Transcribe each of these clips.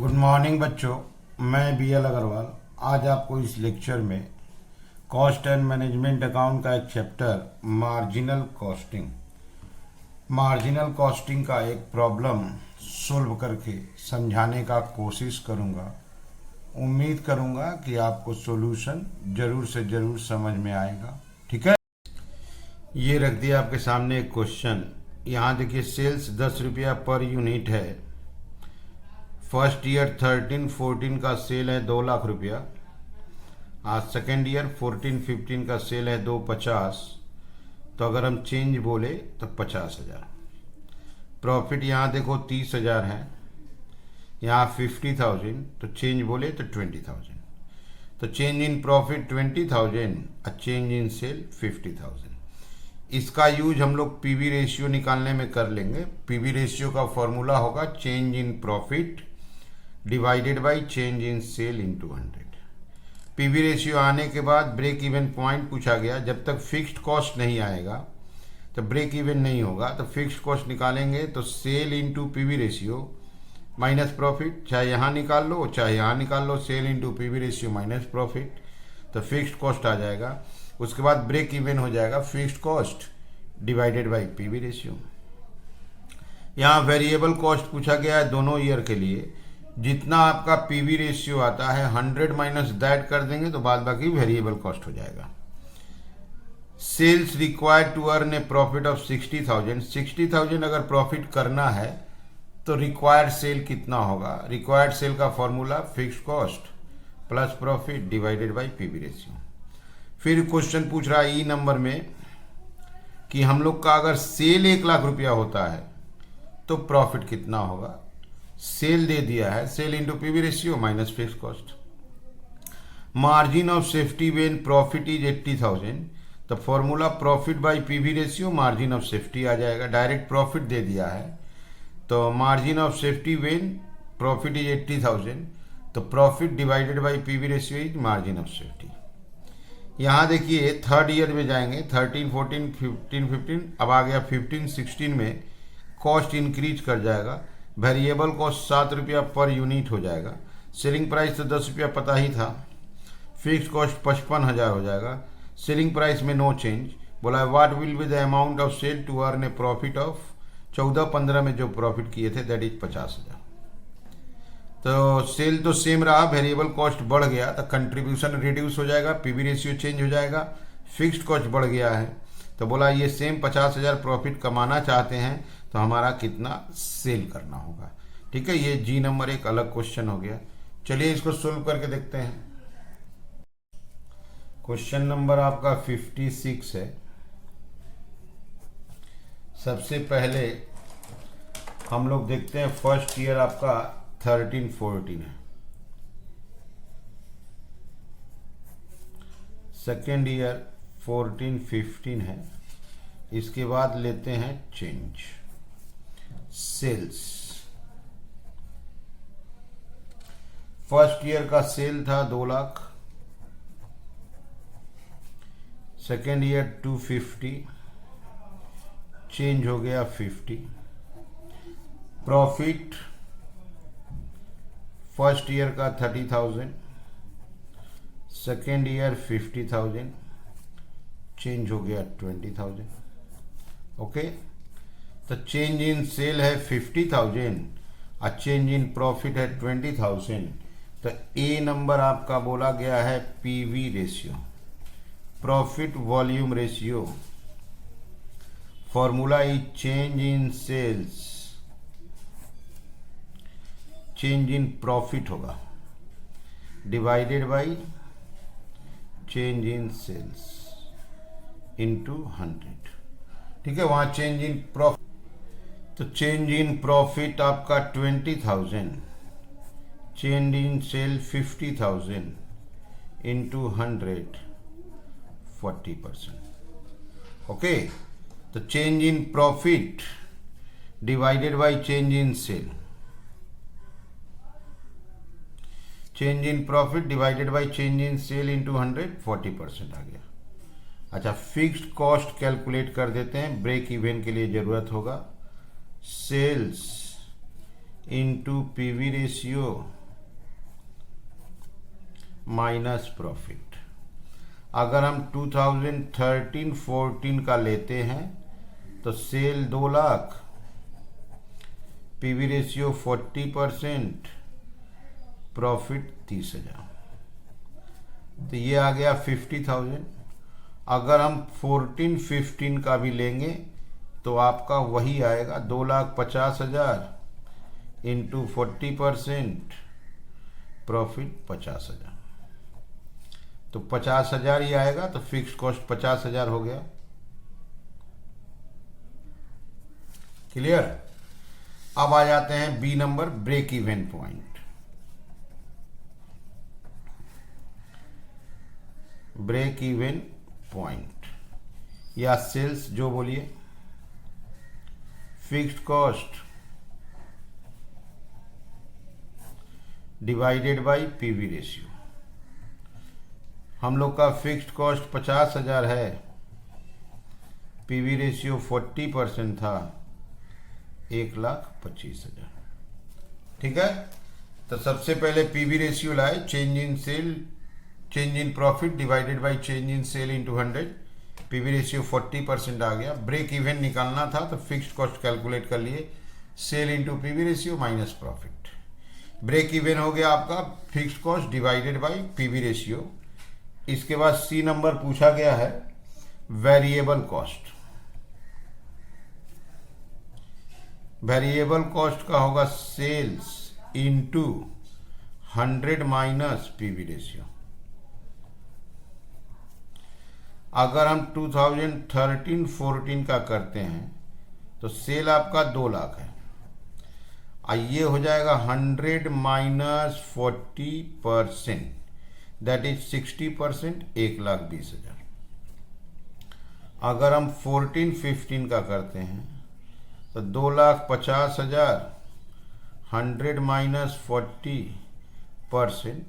Good morning बच्चों, मैं BL Agarwal आज आपको इस लेक्चर में कॉस्ट एंड मैनेजमेंट अकाउंट का एक चैप्टर मार्जिनल कॉस्टिंग का एक प्रॉब्लम सोल्व करके समझाने का कोशिश करूंगा। उम्मीद करूंगा कि आपको सॉल्यूशन जरूर से जरूर समझ में आएगा। ठीक है, ये रख दिया आपके सामने एक क्वेश्चन। यहाँ देखिए, सेल्स 10 रुपया पर यूनिट है। फर्स्ट ईयर 13-14 का सेल है 2 लाख रुपया। आज सेकेंड ईयर 14-15 का सेल है 250। तो अगर हम चेंज बोले तो 50,000। प्रॉफिट यहाँ देखो 30,000 है, यहाँ 50,000, तो चेंज बोले तो 20,000। तो चेंज इन प्रॉफिट 20,000 और चेंज इन सेल 50,000। इसका यूज हम लोग पीवी रेशियो निकालने में कर लेंगे। पीवी रेशियो का फॉर्मूला होगा change in profit divided by change in sale into 100। PV ratio आने के बाद ब्रेक इवन पॉइंट पूछा गया। जब तक फिक्स्ड कॉस्ट नहीं आएगा तो ब्रेक इवन नहीं होगा। तो फिक्स्ड कॉस्ट निकालेंगे तो sale into PV ratio minus profit, चाहे यहाँ निकाल लो चाहे यहाँ निकाल लो, sale into PV ratio minus profit, तो फिक्स्ड कॉस्ट आ जाएगा। उसके बाद ब्रेक इवन हो जाएगा fixed cost divided by PV ratio. यहाँ वेरिएबल कॉस्ट पूछा गया है दोनों ईयर के लिए। जितना आपका पीवी रेशियो आता है 100 माइनस दैट कर देंगे तो बाद बाकी वेरिएबल कॉस्ट हो जाएगा। Sales required to earn a profit of 60,000। 60,000 अगर प्रॉफिट करना है तो रिक्वायर्ड सेल कितना होगा? रिक्वायर्ड सेल का formula fixed cost plus profit divided by PV ratio. फिर क्वेश्चन पूछ रहा है ई नंबर में कि हम लोग का अगर सेल 1 लाख रुपया होता है तो प्रॉफिट कितना होगा? सेल दे दिया है, sale into PV ratio minus fix cost. Margin of safety when profit is 80,000, तो formula profit by PV ratio margin of safety आ जाएगा। डायरेक्ट प्रॉफिट दे दिया है तो margin of safety when profit is 80,000, तो profit divided by PV ratio is margin of safety. यहाँ देखिए थर्ड ईयर में जाएंगे, 13, 14, 15, 15, अब आ गया 15, 16 में कॉस्ट इंक्रीज कर जाएगा। वेरिएबल कॉस्ट 7 रुपया पर यूनिट हो जाएगा। सेलिंग प्राइस तो 10 रुपया पता ही था। फिक्स कॉस्ट 55,000 हो जाएगा। सेलिंग प्राइस में नो चेंज। बोला what will be the amount of sale to earn a profit of 14-15 में जो प्रॉफिट किए थे दैट इज 50,000। तो सेल तो सेम रहा, वेरिएबल कॉस्ट बढ़ गया तो कंट्रीब्यूशन रिड्यूस हो जाएगा, पीवी रेशियो चेंज हो जाएगा, फिक्स्ड कॉस्ट बढ़ गया है। तो बोला ये सेम 50,000 प्रॉफिट कमाना चाहते हैं तो हमारा कितना सेल करना होगा। ठीक है, ये जी नंबर एक अलग क्वेश्चन हो गया। चलिए इसको सोल्व करके देखते हैं। क्वेश्चन नंबर आपका 56 है। सबसे पहले हम लोग देखते हैं फर्स्ट ईयर आपका 13-14 है, सेकेंड ईयर 14-15 है। इसके बाद लेते हैं चेंज सेल्स। फर्स्ट ईयर का सेल था 2 लाख, सेकेंड ईयर 250, चेंज हो गया 50। प्रॉफिट फर्स्ट ईयर का 30,000, सेकेंड ईयर 50,000, चेंज हो गया 20,000। ओके, तो चेंज इन सेल है 50,000 और चेंज इन प्रॉफिट है 20,000। तो ए नंबर आपका बोला गया है PV ratio, profit volume ratio. Formula is change in sales, change in profit होगा divided by change in sales into 100। ठीक है, वहां चेंज इन प्रॉफिट, तो चेंज इन प्रॉफिट आपका 20,000, change in sale 50,000 into 100 40%। Okay, तो change in profit divided by change in sale, change in profit divided by change in sale into 100 40% आ गया। अच्छा, fixed cost calculate कर देते हैं, break even के लिए जरूरत होगा। Sales into PV ratio minus profit. अगर हम 2013-14 का लेते हैं तो sale 2 lakh, PV ratio 40%, profit 30,000, तो ये आ गया 50,000। अगर हम 14-15 का भी लेंगे तो आपका वही आएगा 2,50,000 इंटू 40%, प्रॉफिट 50,000, तो 50,000 ही आएगा। तो फिक्स कॉस्ट 50,000 हो गया। क्लियर। अब आ जाते हैं B number, break even point. Break even point या सेल्स जो बोलिए, fixed cost divided by PV ratio. हम लोग का फिक्स्ड कॉस्ट 50,000 है, पीवी रेशियो 40% था, 1,25,000। ठीक है। तो सबसे पहले पीवी रेशियो लाए, change in sale, change in profit divided by change in sale into 100, PV ratio 40% आ गया। ब्रेक इवन निकालना था तो फिक्स्ड कॉस्ट कैलकुलेट कर लिए, sale into PV ratio minus profit. Break even हो गया आपका fixed cost divided by PV ratio. इसके बाद सी नंबर पूछा गया है वेरिएबल कॉस्ट। वेरिएबल कॉस्ट का होगा sales into 100 minus PV ratio. अगर हम 2013-14 का करते हैं तो सेल आपका 2 लाख है, ये हो जाएगा 100 माइनस 40%, दैट इज 60%, 1,20,000। अगर हम 14-15 का करते हैं तो 2,50,000, 100 माइनस 40%,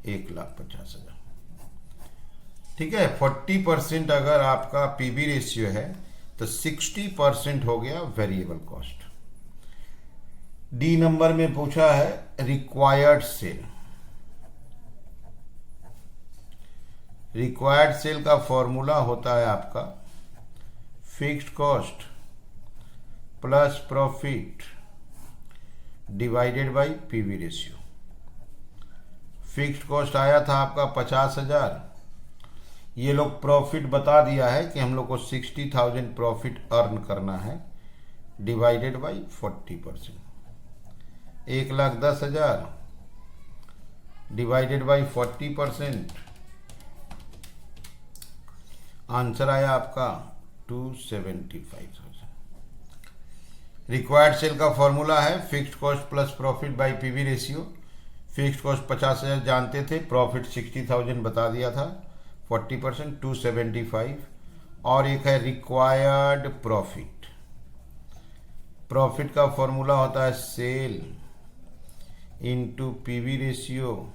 1,50,000। ठीक है। 40% अगर आपका पीवी रेशियो है तो 60% हो गया वेरिएबल कॉस्ट। डी नंबर में पूछा है रिक्वायर्ड सेल। रिक्वायर्ड सेल का फॉर्मूला होता है आपका fixed cost plus profit divided by PV ratio. Fixed cost आया था आपका 50,000, ये लोग प्रॉफिट बता दिया है कि हम लोग को 60,000 प्रॉफिट अर्न करना है, divided by 40%, 1,10,000 divided by 40%, answer आया आपका 275,000। रिक्वायर्ड सेल का फॉर्मूला है fixed cost plus profit by PV ratio. Fixed cost 50,000 जानते थे, प्रॉफिट 60,000 बता दिया था, 40% 275। और एक है रिक्वायर्ड प्रॉफिट। प्रॉफिट का फॉर्मूला होता है sale into PV ratio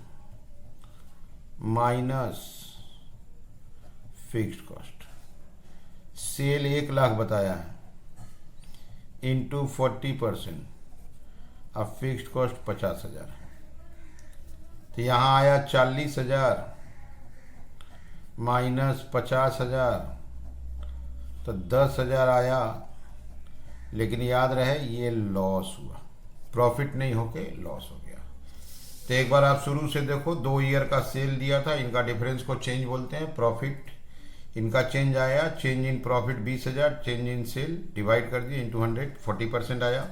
minus fixed cost. Sale 1 lakh बताया है इंटू 40%, अब फिक्स्ड कॉस्ट 50,000 है, तो यहाँ आया 40,000 माइनस 50,000, तो 10,000 आया। लेकिन याद रहे ये लॉस हुआ, प्रॉफिट नहीं होके लॉस हो गया। तो एक बार आप शुरू से देखो, 2 ईयर का सेल दिया था, इनका डिफरेंस को चेंज बोलते हैं, प्रॉफिट इनका चेंज आया, change in profit 20,000, change in sale divide कर दिए इंटू 100, 40% आया।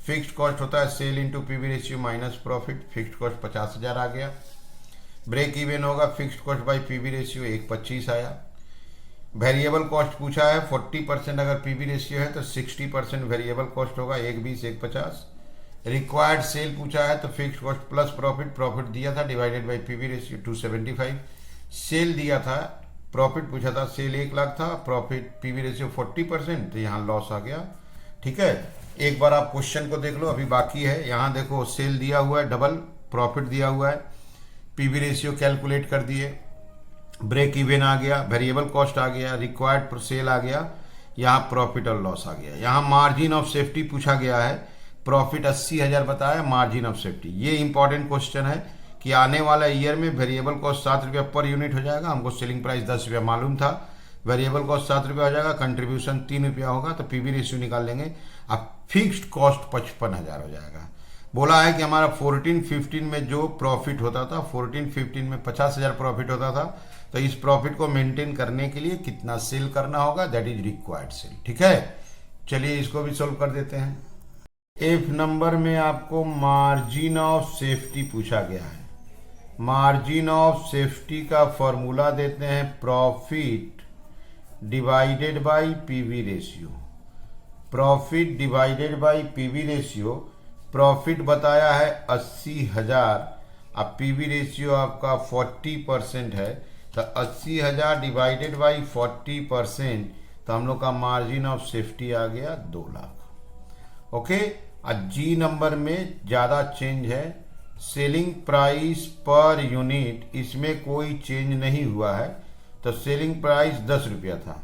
फिक्स्ड कॉस्ट होता है sale into PV ratio minus profit, fixed cost 50,000 आ गया। ब्रेक इवन होगा fixed cost by PV ratio, 125 आया। वेरिएबल कॉस्ट पूछा है, 40% अगर पीवी रेशियो है तो 60% वेरिएबल कॉस्ट होगा, 120, 150। रिक्वायर्ड सेल पूछा है तो fixed cost plus profit, profit दिया था divided by PV ratio 275। Sale दिया था, प्रॉफिट पूछा था, सेल 1 लाख था, प्रॉफिट पीवी रेशियो 40%, तो यहाँ लॉस आ गया। ठीक है। एक बार आप क्वेश्चन को देख लो, अभी बाकी है। यहाँ देखो सेल दिया हुआ है डबल, प्रॉफिट दिया हुआ है, पीवी रेशियो कैलकुलेट कर दिए, ब्रेक इवन आ गया, वेरिएबल कॉस्ट आ गया, रिक्वायर्ड सेल आ गया, यहाँ प्रॉफिट और लॉस आ गया। यहाँ मार्जिन ऑफ सेफ्टी पूछा गया है, प्रॉफिट 80,000 बताया, मार्जिन ऑफ सेफ्टी। ये इंपॉर्टेंट क्वेश्चन है कि आने वाला ईयर में वेरिएबल कॉस्ट 7 रुपया पर यूनिट हो जाएगा। हमको सेलिंग प्राइस 10 रुपया मालूम था, वेरिएबल कॉस्ट 7 रुपया हो जाएगा, कंट्रीब्यूशन 3 रुपया होगा, तो पीवी रेशियो निकाल लेंगे। अब फिक्स्ड कॉस्ट 55,000 हो जाएगा। बोला है कि हमारा 14-15 में जो प्रॉफिट होता था, 14-15 में 50,000 प्रॉफिट होता था, तो इस प्रॉफिट को मेंटेन करने के लिए कितना सेल करना होगा, दैट इज रिक्वायर्ड सेल। ठीक है, चलिए इसको भी सोल्व कर देते हैं। एफ नंबर में आपको मार्जिन ऑफ सेफ्टी पूछा गया है। मार्जिन ऑफ सेफ्टी का फॉर्मूला देते हैं profit divided by PV ratio. Profit divided by PV ratio, profit बताया है 80,000, अब पीवी रेशियो आपका 40% है, तो 80,000 डिवाइडेड बाई 40%, तो हम लोग का मार्जिन ऑफ सेफ्टी आ गया 2 लाख। ओके, अब जी नंबर में ज़्यादा चेंज है, सेलिंग प्राइस पर यूनिट, इसमें कोई चेंज नहीं हुआ है, तो सेलिंग प्राइस 10 रुपया था।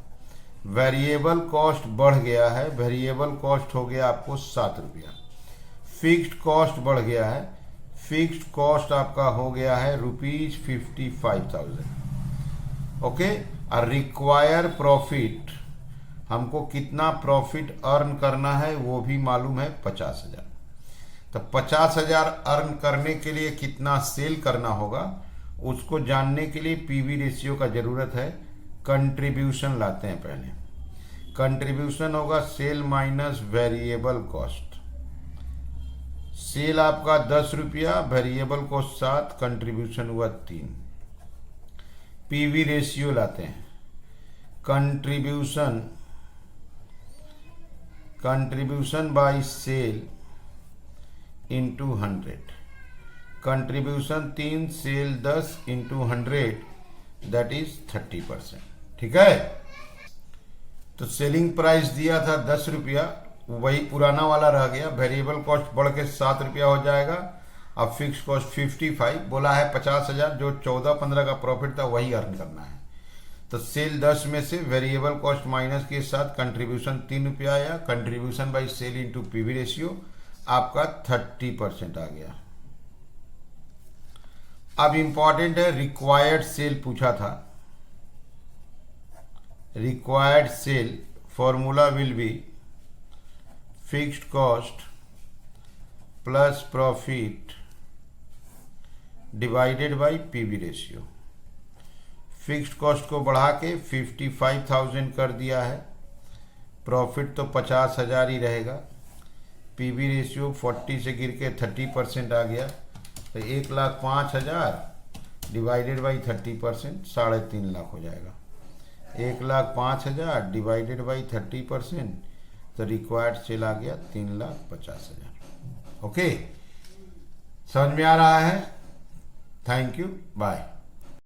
वेरिएबल कॉस्ट बढ़ गया है, वेरिएबल कॉस्ट हो गया आपको 7 रुपया। फिक्स्ड कॉस्ट बढ़ गया है, फिक्स्ड कॉस्ट आपका हो गया है ₹55,000। ओके, और रिक्वायर प्रॉफिट, हमको कितना प्रॉफिट अर्न करना है वो भी मालूम है 50,000। तो 50,000 अर्न करने के लिए कितना सेल करना होगा, उसको जानने के लिए पीवी रेशियो का जरूरत है। कंट्रीब्यूशन लाते हैं पहले। कंट्रीब्यूशन होगा sale minus variable cost. Sale आपका 10 रुपया, वेरिएबल कॉस्ट 7, कंट्रीब्यूशन हुआ 3। पीवी रेशियो लाते हैं। Contribution by sale into 100। Contribution 3, sale 10 into 100, that is 30%। ठीक है, तो सेलिंग प्राइस दिया था 10 रुपया, वही पुराना वाला रह गया। वेरिएबल कॉस्ट बढ़ के 7 रुपया हो जाएगा। अब फिक्स कॉस्ट 55, बोला है 50,000, जो 14-15 का प्रॉफिट था वही अर्न करना है। तो सेल 10 में से वेरिएबल कॉस्ट माइनस के साथ कंट्रीब्यूशन 3 रुपया आया। Contribution by sale into PV ratio आपका 30% आ गया। अब इंपॉर्टेंट है, रिक्वायर्ड सेल पूछा था। Required sale formula will be fixed cost plus profit divided by PV ratio. Fixed cost को बढ़ा के 55,000 कर दिया है, प्रॉफिट तो 50,000 ही रहेगा। पीवी रेशियो 40 से गिर के 30% आ गया, तो 1,05,000 डिवाइडेड बाई 30%, 3.5 लाख हो जाएगा। 1,05,000 डिवाइडेड बाई 30%, तो रिक्वायर्ड सेल आ गया 3,50,000। ओके, समझ में आ रहा है? Thank you, bye.